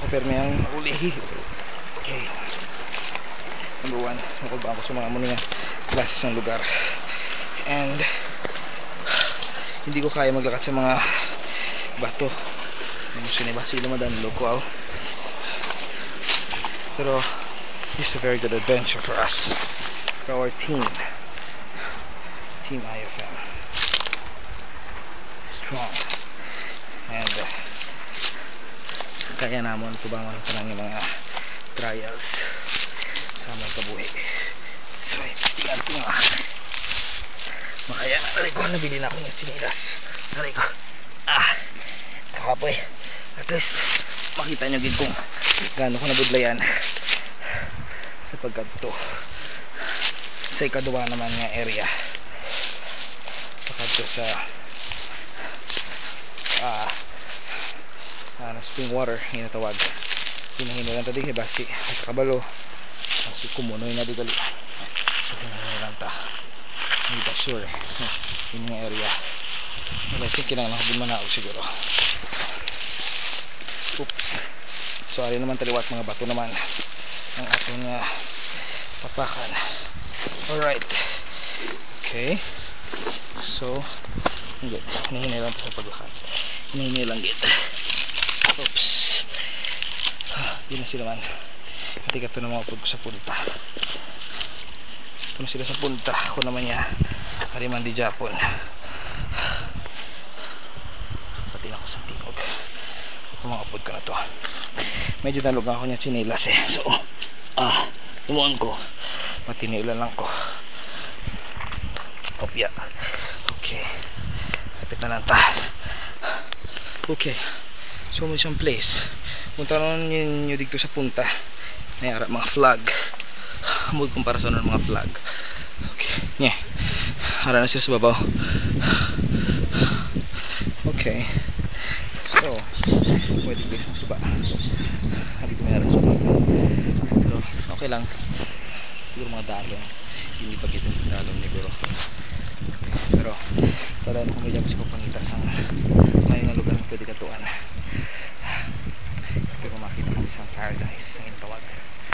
permi ang ulihi. Okay. Number 1, nakulbaan ko sa mga muna classes ng lugar. And hindi ko kaya maglakad sa mga bato. Sinibasi naman dahil local. Pero it's a very good adventure for us, for our team IFM. Strong. And kaya naman tubangan ko ng mga trials sa mga kabuhi. So tingnan ko nga makaya. Aray ko, nabili na ako ng sinilas. Aray ko, kakapoy. At least makita nyo gid kung gaano ko nabudlayan sapagkat to sa ikaduwa naman nga area pagkat sa spring water hinatawag hinahinulan ta din basi sa kabalo kasi kumunoy na digali hinahinulan ta hindi pa sure yun yung area but I think kinang nakabimanaw siguro. Oops. So ayun naman taliwat mga bato naman ang atong papakan. Alright. Okay. So good. Hinahinay lang sa paglakad. Hinahinay lang git. Oops. Yun na sila man. Hati ka ito na mga upod ko sa punta. Ito na sila sa punta. Ako naman niya hariman di Japon. Pati na ako sa tingog. Ito mga upod ko na to. Medyo nalog ako niya sinilas eh. So tumuon ko. Matiniulan lang ko. Opya. Okay. Kapit na lang ta. Okay. So may isang place. Punta naman nyo dito sa punta. Nayara mga flag. Mood kumpara sa mga flag. Okay. Nye. Hara na siya sa babaw. Okay. So pwede ko isang suba. Hindi ko mayroon suba. Pero okay lang. Siguro mga dalong. Hindi pa kita dalong siguro. Pero para kung may dyan sa papangitas ang ngayon na lugar na pwede katuan.